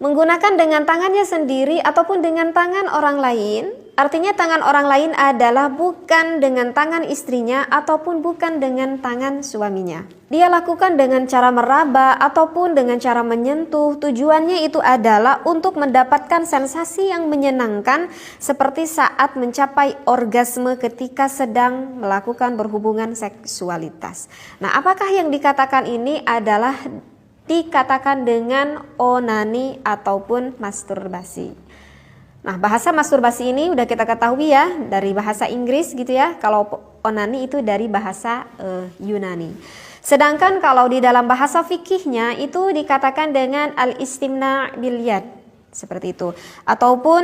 menggunakan dengan tangannya sendiri ataupun dengan tangan orang lain. Artinya tangan orang lain adalah bukan dengan tangan istrinya ataupun bukan dengan tangan suaminya. Dia lakukan dengan cara meraba ataupun dengan cara menyentuh. Tujuannya itu adalah untuk mendapatkan sensasi yang menyenangkan seperti saat mencapai orgasme ketika sedang melakukan berhubungan seksualitas. Nah, apakah yang dikatakan ini adalah dikatakan dengan onani ataupun masturbasi. Nah, bahasa masturbasi ini udah kita ketahui ya dari bahasa Inggris gitu ya. Kalau onani itu dari bahasa Yunani. Sedangkan kalau di dalam bahasa fikihnya itu dikatakan dengan al-istimna' bil yad, seperti itu. Ataupun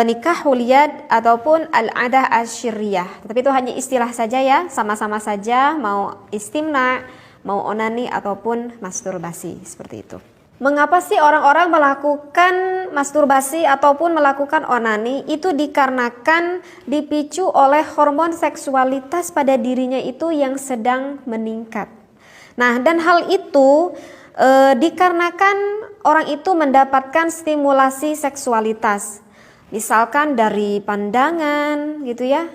nikahul yad ataupun al-adah asyiriyah. Tapi itu hanya istilah saja ya, sama-sama saja mau istimna', mau onani ataupun masturbasi, seperti itu. Mengapa sih orang-orang melakukan masturbasi ataupun melakukan onani? Itu dikarenakan dipicu oleh hormon seksualitas pada dirinya itu yang sedang meningkat. Nah, dan hal itu dikarenakan orang itu mendapatkan stimulasi seksualitas. Misalkan dari pandangan gitu ya.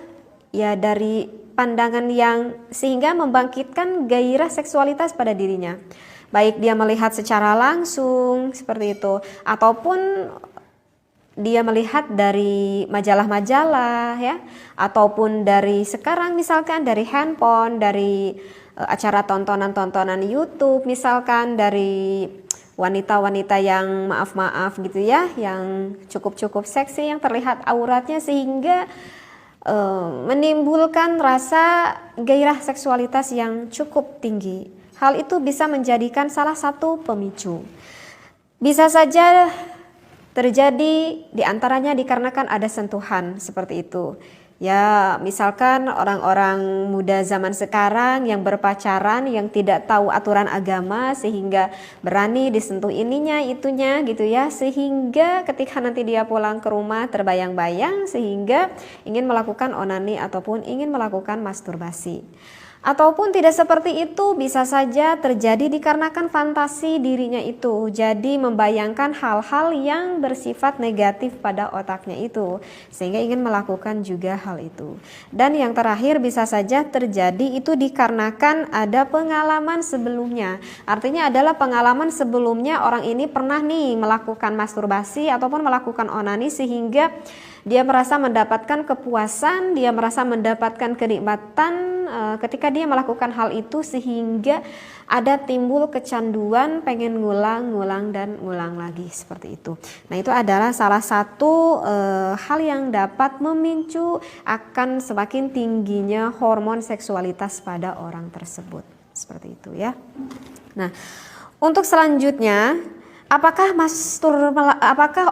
Ya dari pandangan yang sehingga membangkitkan gairah seksualitas pada dirinya. Baik dia melihat secara langsung seperti itu ataupun dia melihat dari majalah-majalah ya, ataupun dari sekarang misalkan dari handphone, dari acara tontonan-tontonan YouTube, misalkan dari wanita-wanita yang maaf-maaf gitu ya, yang cukup-cukup seksi yang terlihat auratnya sehingga menimbulkan rasa gairah seksualitas yang cukup tinggi. Hal itu bisa menjadikan salah satu pemicu. Bisa saja terjadi diantaranya dikarenakan ada sentuhan seperti itu. Ya, misalkan orang-orang muda zaman sekarang yang berpacaran, yang tidak tahu aturan agama sehingga berani disentuh ininya, itunya gitu ya. Sehingga ketika nanti dia pulang ke rumah terbayang-bayang sehingga ingin melakukan onani ataupun ingin melakukan masturbasi. Ataupun tidak seperti itu, bisa saja terjadi dikarenakan fantasi dirinya itu. Jadi membayangkan hal-hal yang bersifat negatif pada otaknya itu, sehingga ingin melakukan juga hal itu. Dan yang terakhir bisa saja terjadi itu dikarenakan ada pengalaman sebelumnya. Artinya adalah pengalaman sebelumnya orang ini pernah nih melakukan masturbasi ataupun melakukan onani sehingga dia merasa mendapatkan kepuasan, dia merasa mendapatkan kenikmatan ketika dia melakukan hal itu sehingga ada timbul kecanduan pengen ngulang dan ngulang lagi seperti itu. Nah, itu adalah salah satu hal yang dapat memicu akan semakin tingginya hormon seksualitas pada orang tersebut. Seperti itu ya. Nah, untuk selanjutnya, apakah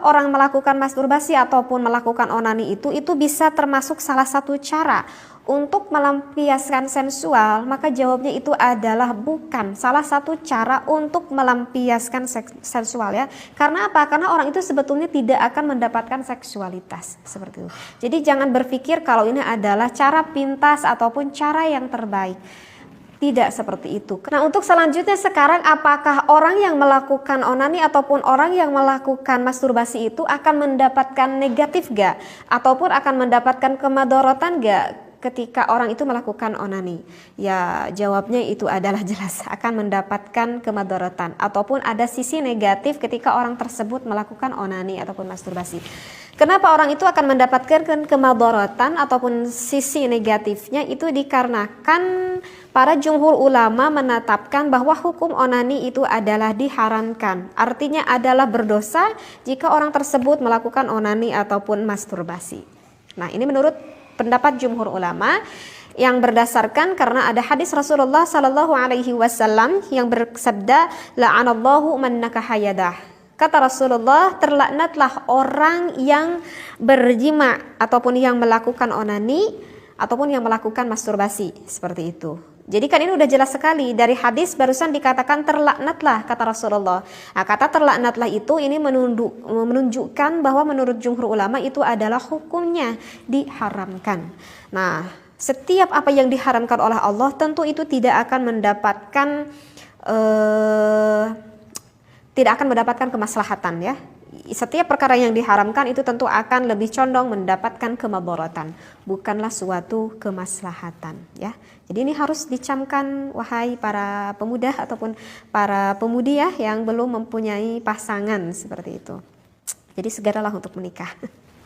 orang melakukan masturbasi ataupun melakukan onani itu bisa termasuk salah satu cara untuk melampiaskan sensual? Maka jawabnya itu adalah bukan salah satu cara untuk melampiaskan sensual ya. Karena apa? Karena orang itu sebetulnya tidak akan mendapatkan seksualitas seperti itu. Jadi jangan berpikir kalau ini adalah cara pintas ataupun cara yang terbaik. Tidak seperti itu. Nah, untuk selanjutnya sekarang, apakah orang yang melakukan onani ataupun orang yang melakukan masturbasi itu akan mendapatkan negatif gak? Ataupun akan mendapatkan kemadorotan gak ketika orang itu melakukan onani? Ya, jawabnya itu adalah jelas akan mendapatkan kemadorotan ataupun ada sisi negatif ketika orang tersebut melakukan onani ataupun masturbasi. Kenapa orang itu akan mendapatkan kemadorotan ataupun sisi negatifnya? Itu dikarenakan para jumhur ulama menetapkan bahwa hukum onani itu adalah diharamkan. Artinya adalah berdosa jika orang tersebut melakukan onani ataupun masturbasi. Nah, ini menurut pendapat jumhur ulama yang berdasarkan karena ada hadis Rasulullah Sallallahu Alaihi Wasallam yang bersabda, la'anallahu man nakaha yadah. Kata Rasulullah, terlaknatlah orang yang berjima ataupun yang melakukan onani ataupun yang melakukan masturbasi seperti itu. Jadi kan ini udah jelas sekali dari hadis barusan dikatakan terlaknatlah kata Rasulullah. Nah, kata terlaknatlah itu ini menunjukkan bahwa menurut jumhur ulama itu adalah hukumnya diharamkan. Nah, setiap apa yang diharamkan oleh Allah tentu itu tidak akan mendapatkan tidak akan mendapatkan kemaslahatan ya. Setiap perkara yang diharamkan itu tentu akan lebih condong mendapatkan kemadaratan, bukanlah suatu kemaslahatan ya. Jadi ini harus dicamkan wahai para pemuda ataupun para pemudi ya yang belum mempunyai pasangan seperti itu. Jadi segeralah untuk menikah.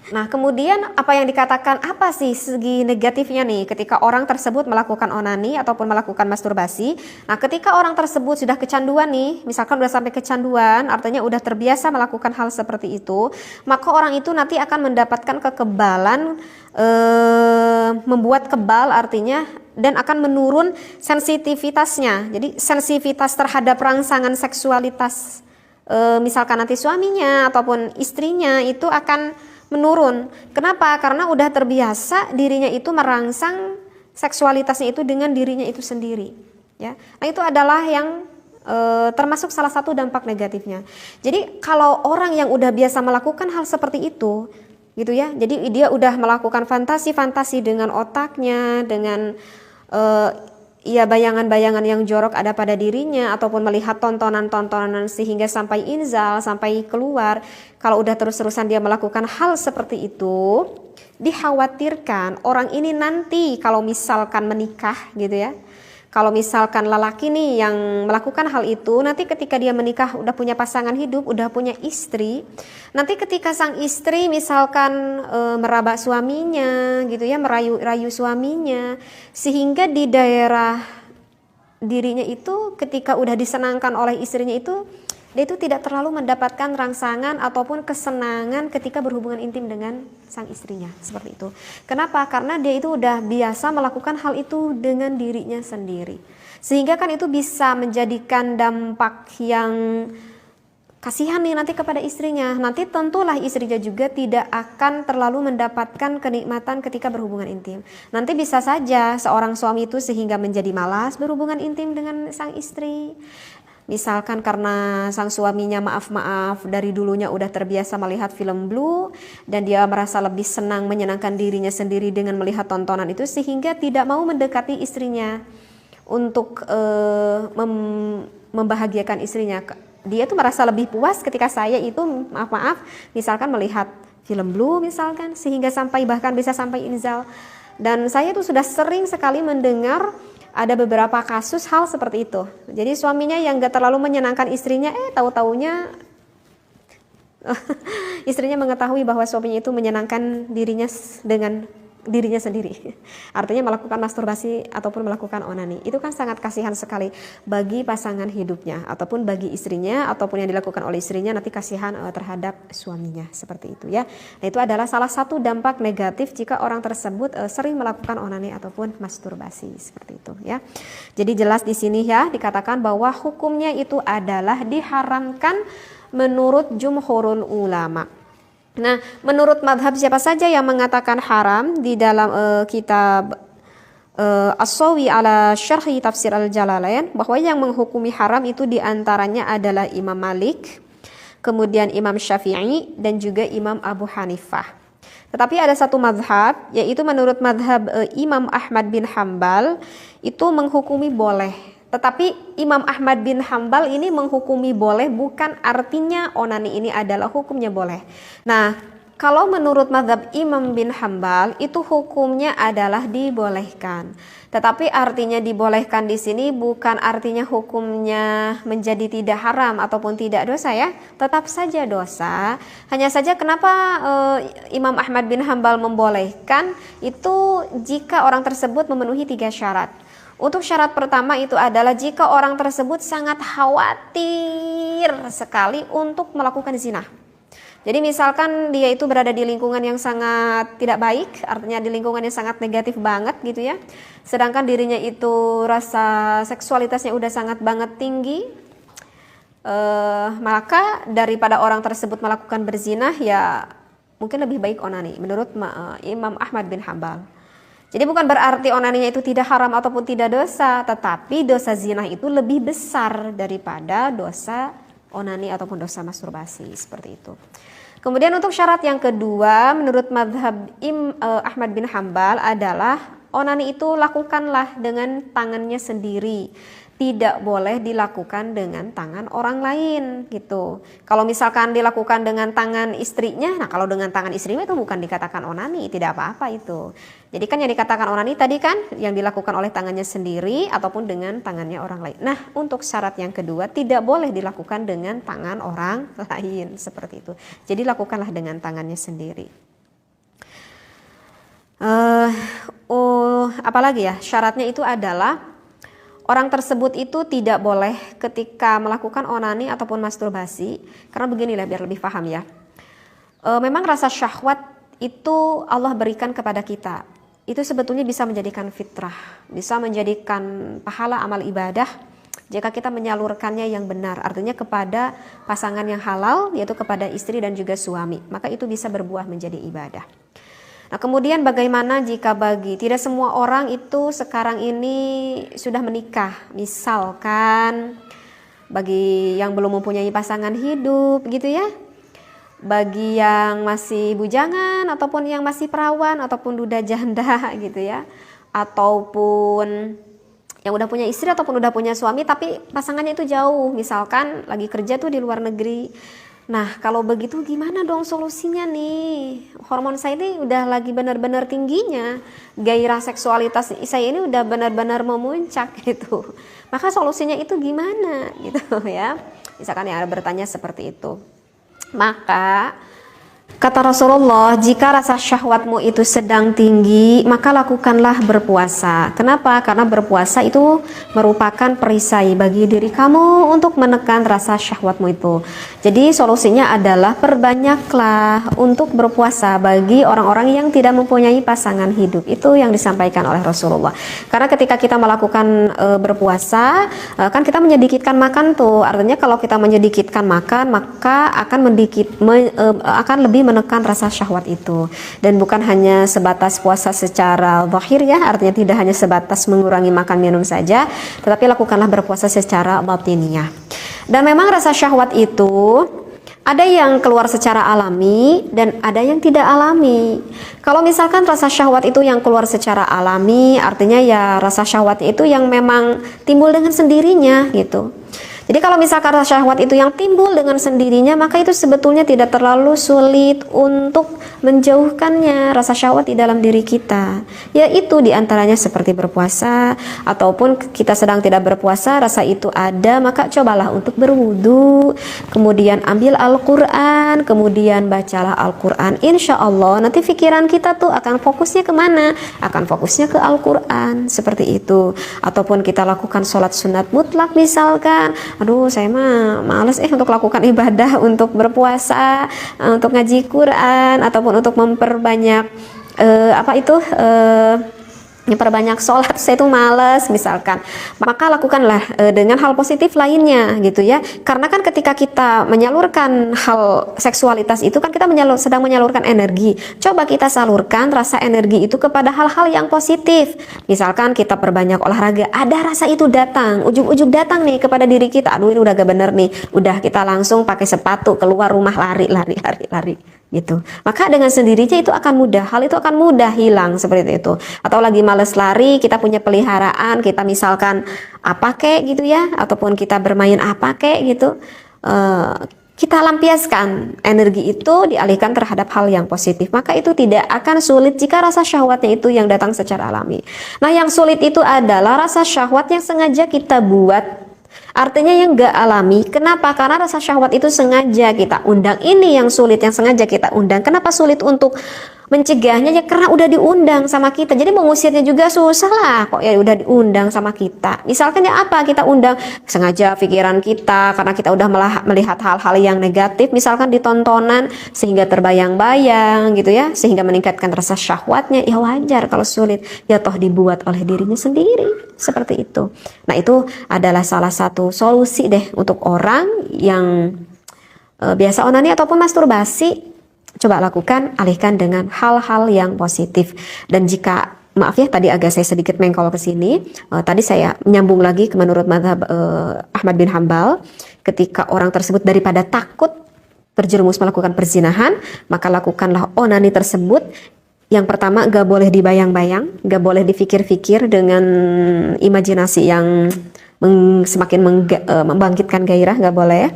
Nah, kemudian apa yang dikatakan, apa sih segi negatifnya nih ketika orang tersebut melakukan onani ataupun melakukan masturbasi? Nah, ketika orang tersebut sudah kecanduan nih, misalkan udah sampai kecanduan, artinya udah terbiasa melakukan hal seperti itu, maka orang itu nanti akan mendapatkan kekebalan, membuat kebal artinya, dan akan menurun sensitivitasnya. Jadi sensitivitas terhadap rangsangan seksualitas, misalkan nanti suaminya ataupun istrinya itu akan menurun. Kenapa? Karena udah terbiasa dirinya itu merangsang seksualitasnya itu dengan dirinya itu sendiri ya. Nah, itu adalah yang termasuk salah satu dampak negatifnya. Jadi kalau orang yang udah biasa melakukan hal seperti itu gitu ya, jadi dia udah melakukan fantasi-fantasi dengan otaknya, dengan bayangan-bayangan yang jorok ada pada dirinya, ataupun melihat tontonan-tontonan sehingga sampai inzal, sampai keluar. Kalau udah terus-terusan dia melakukan hal seperti itu, dikhawatirkan orang ini nanti kalau misalkan menikah gitu ya, kalau misalkan lelaki nih yang melakukan hal itu, nanti ketika dia menikah udah punya pasangan hidup, udah punya istri, nanti ketika sang istri misalkan meraba suaminya gitu ya, merayu-rayu suaminya, sehingga di daerah dirinya itu ketika udah disenangkan oleh istrinya itu, dia itu tidak terlalu mendapatkan rangsangan ataupun kesenangan ketika berhubungan intim dengan sang istrinya, seperti itu. Kenapa? Karena dia itu udah biasa melakukan hal itu dengan dirinya sendiri. Sehingga kan itu bisa menjadikan dampak yang kasihan nih nanti kepada istrinya. Nanti tentulah istrinya juga tidak akan terlalu mendapatkan kenikmatan ketika berhubungan intim. Nanti bisa saja seorang suami itu sehingga menjadi malas berhubungan intim dengan sang istri. Misalkan karena sang suaminya maaf dari dulunya udah terbiasa melihat film blue dan dia merasa lebih senang menyenangkan dirinya sendiri dengan melihat tontonan itu, sehingga tidak mau mendekati istrinya untuk membahagiakan istrinya. Dia tuh merasa lebih puas ketika saya itu misalkan melihat film blue misalkan, sehingga sampai bahkan bisa sampai inzal. Dan saya tuh sudah sering sekali mendengar ada beberapa kasus hal seperti itu. Jadi suaminya yang gak terlalu menyenangkan istrinya, tahu-taunya istrinya mengetahui bahwa suaminya itu menyenangkan dirinya dengan dirinya sendiri. Artinya melakukan masturbasi ataupun melakukan onani. Itu kan sangat kasihan sekali bagi pasangan hidupnya ataupun bagi istrinya, ataupun yang dilakukan oleh istrinya nanti kasihan terhadap suaminya, seperti itu ya. Nah, itu adalah salah satu dampak negatif jika orang tersebut sering melakukan onani ataupun masturbasi, seperti itu ya. Jadi jelas di sini ya dikatakan bahwa hukumnya itu adalah diharamkan menurut jumhurul ulama. Nah, menurut madhab siapa saja yang mengatakan haram di dalam kitab As-Sawi ala Syarhi Tafsir Al-Jalalain, bahwa yang menghukumi haram itu diantaranya adalah Imam Malik, kemudian Imam Syafi'i, dan juga Imam Abu Hanifah. Tetapi ada satu madhab, yaitu menurut madhab Imam Ahmad bin Hambal, itu menghukumi boleh. Tetapi Imam Ahmad bin Hambal ini menghukumi boleh bukan artinya onani ini adalah hukumnya boleh. Nah, kalau menurut mazhab Imam bin Hambal itu hukumnya adalah dibolehkan. Tetapi artinya dibolehkan di sini bukan artinya hukumnya menjadi tidak haram ataupun tidak dosa ya. Tetap saja dosa. Hanya saja kenapa Imam Ahmad bin Hambal membolehkan itu jika orang tersebut memenuhi 3 syarat. Untuk syarat pertama itu adalah jika orang tersebut sangat khawatir sekali untuk melakukan zina. Jadi misalkan dia itu berada di lingkungan yang sangat tidak baik, artinya di lingkungan yang sangat negatif banget gitu ya. Sedangkan dirinya itu rasa seksualitasnya udah sangat banget tinggi, maka daripada orang tersebut melakukan berzina ya mungkin lebih baik onani menurut Imam Ahmad bin Hambal. Jadi bukan berarti onaninya itu tidak haram ataupun tidak dosa, tetapi dosa zina itu lebih besar daripada dosa onani ataupun dosa masturbasi, seperti itu. Kemudian untuk syarat yang kedua menurut mazhab Ahmad bin Hambal adalah onani itu lakukanlah dengan tangannya sendiri. Tidak boleh dilakukan dengan tangan orang lain gitu. Kalau misalkan dilakukan dengan tangan istrinya, nah kalau dengan tangan istrinya itu bukan dikatakan onani, tidak apa-apa itu. Jadi kan yang dikatakan onani tadi kan yang dilakukan oleh tangannya sendiri ataupun dengan tangannya orang lain. Nah untuk syarat yang kedua, tidak boleh dilakukan dengan tangan orang lain seperti itu. Jadi lakukanlah dengan tangannya sendiri. Apalagi ya, syaratnya itu adalah orang tersebut itu tidak boleh ketika melakukan onani ataupun masturbasi, karena beginilah biar lebih paham ya. Memang rasa syahwat itu Allah berikan kepada kita. Itu sebetulnya bisa menjadikan fitrah, bisa menjadikan pahala amal ibadah jika kita menyalurkannya yang benar, artinya kepada pasangan yang halal, yaitu kepada istri dan juga suami. Maka itu bisa berbuah menjadi ibadah. Nah kemudian bagaimana jika tidak semua orang itu sekarang ini sudah menikah, misalkan bagi yang belum mempunyai pasangan hidup gitu ya, bagi yang masih bujangan ataupun yang masih perawan ataupun duda janda gitu ya, ataupun yang udah punya istri ataupun udah punya suami tapi pasangannya itu jauh, misalkan lagi kerja tuh di luar negeri. Nah kalau begitu gimana dong solusinya nih? Hormon saya ini udah lagi benar-benar tingginya, gairah seksualitas saya ini udah benar-benar memuncak gitu. Maka solusinya itu gimana gitu ya? Misalkan yang bertanya seperti itu. Maka kata Rasulullah, jika rasa syahwatmu itu sedang tinggi, maka lakukanlah berpuasa. Kenapa? Karena berpuasa itu merupakan perisai bagi diri kamu untuk menekan rasa syahwatmu itu. Jadi solusinya adalah perbanyaklah untuk berpuasa bagi orang-orang yang tidak mempunyai pasangan hidup. Itu yang disampaikan oleh Rasulullah. Karena ketika kita melakukan berpuasa, kan kita menyedikitkan makan tuh. Artinya kalau kita menyedikitkan makan, maka akan akan lebih menekan rasa syahwat itu, dan bukan hanya sebatas puasa secara zahir ya, artinya tidak hanya sebatas mengurangi makan minum saja, tetapi lakukanlah berpuasa secara batiniah. Dan memang rasa syahwat itu ada yang keluar secara alami dan ada yang tidak alami. Kalau misalkan rasa syahwat itu yang keluar secara alami, artinya ya rasa syahwat itu yang memang timbul dengan sendirinya gitu. Jadi kalau misalkan rasa syahwat itu yang timbul dengan sendirinya, maka itu sebetulnya tidak terlalu sulit untuk menjauhkannya rasa syahwat di dalam diri kita. Yaitu diantaranya seperti berpuasa, ataupun kita sedang tidak berpuasa, rasa itu ada, maka cobalah untuk berwudu, kemudian ambil Al-Quran, kemudian bacalah Al-Quran. Insya Allah nanti pikiran kita tuh akan fokusnya kemana? Akan fokusnya ke Al-Quran, seperti itu. Ataupun kita lakukan sholat sunat mutlak misalkan, aduh saya mah males untuk lakukan ibadah, untuk berpuasa, untuk ngaji Quran, ataupun untuk memperbanyak memperbanyak sholat, saya itu males misalkan. Maka lakukanlah dengan hal positif lainnya gitu ya. Karena kan ketika kita menyalurkan hal seksualitas itu kan kita sedang menyalurkan energi. Coba kita salurkan rasa energi itu kepada hal-hal yang positif. Misalkan kita perbanyak olahraga, ada rasa itu datang, ujug-ujug datang nih kepada diri kita. Aduh ini udah gak bener nih, udah kita langsung pakai sepatu keluar rumah lari gitu. Maka dengan sendirinya itu akan mudah, hal itu akan mudah hilang seperti itu. Atau lagi males lari, kita punya peliharaan, kita misalkan apa kek gitu ya, ataupun kita bermain apa kek gitu, kita lampiaskan energi itu, dialihkan terhadap hal yang positif. Maka itu tidak akan sulit jika rasa syahwatnya itu yang datang secara alami. Nah yang sulit itu adalah rasa syahwat yang sengaja kita buat, artinya yang gak alami. Kenapa? Karena rasa syahwat itu sengaja kita undang. Ini yang sulit, yang sengaja kita undang. Kenapa sulit untuk mencegahnya? Ya karena udah diundang sama kita, jadi mengusirnya juga susah lah. Kok ya udah diundang sama kita. Misalkan ya apa, kita undang sengaja pikiran kita, karena kita udah melihat hal-hal yang negatif misalkan di tontonan, sehingga terbayang-bayang gitu ya, sehingga meningkatkan rasa syahwatnya. Ya wajar kalau sulit, ya toh dibuat oleh dirinya sendiri, seperti itu. Nah itu adalah salah satu solusi deh untuk orang yang biasa onani ataupun masturbasi. Coba lakukan, alihkan dengan hal-hal yang positif. Dan jika, maaf ya tadi agak saya sedikit mengkol ke sini, tadi saya menyambung lagi ke menurut mazhab Ahmad bin Hambal, ketika orang tersebut daripada takut terjerumus melakukan perzinahan, maka lakukanlah onani tersebut Yang pertama, gak boleh dibayang-bayang, gak boleh dipikir-pikir dengan imajinasi yang membangkitkan gairah, gak boleh ya.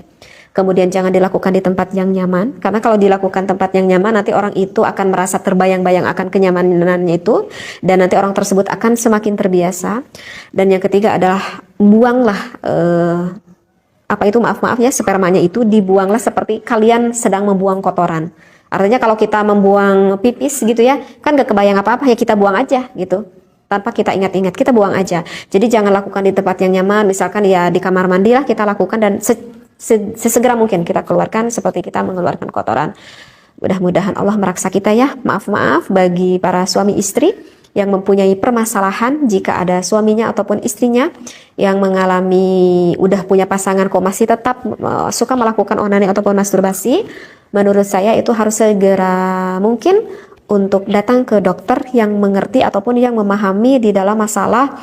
Kemudian jangan dilakukan di tempat yang nyaman, karena kalau dilakukan tempat yang nyaman nanti orang itu akan merasa terbayang-bayang akan kenyamanannya itu, dan nanti orang tersebut akan semakin terbiasa. Dan yang ketiga adalah buanglah maaf ya, spermanya itu dibuanglah seperti kalian sedang membuang kotoran. Artinya kalau kita membuang pipis gitu ya, kan gak kebayang apa-apa ya, kita buang aja gitu. Tanpa kita ingat-ingat, kita buang aja. Jadi jangan lakukan di tempat yang nyaman, misalkan ya di kamar mandi lah kita lakukan, dan sesegera mungkin kita keluarkan seperti kita mengeluarkan kotoran. Mudah-mudahan Allah meraksa kita ya. Maaf bagi para suami istri yang mempunyai permasalahan, jika ada suaminya ataupun istrinya yang mengalami udah punya pasangan kok masih tetap suka melakukan onani ataupun masturbasi, menurut saya itu harus segera mungkin untuk datang ke dokter yang mengerti ataupun yang memahami di dalam masalah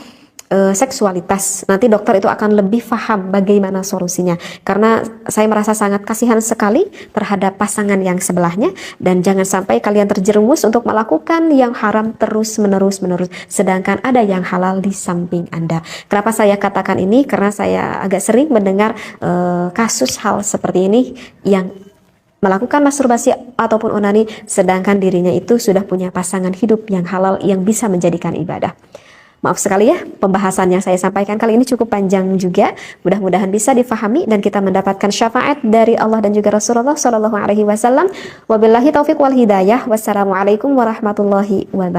seksualitas. Nanti dokter itu akan lebih paham bagaimana solusinya, karena saya merasa sangat kasihan sekali terhadap pasangan yang sebelahnya, dan jangan sampai kalian terjerumus untuk melakukan yang haram terus menerus sedangkan ada yang halal di samping Anda. Kenapa saya katakan ini? Karena saya agak sering mendengar kasus hal seperti ini, yang melakukan masturbasi ataupun onani sedangkan dirinya itu sudah punya pasangan hidup yang halal yang bisa menjadikan ibadah. Maaf sekali ya, pembahasan yang saya sampaikan kali ini cukup panjang juga. Mudah-mudahan bisa difahami dan kita mendapatkan syafaat dari Allah dan juga Rasulullah Shallallahu Alaihi Wasallam. Wabillahi taufiq wal hidayah. Wassalamualaikum warahmatullahi wabarakatuh.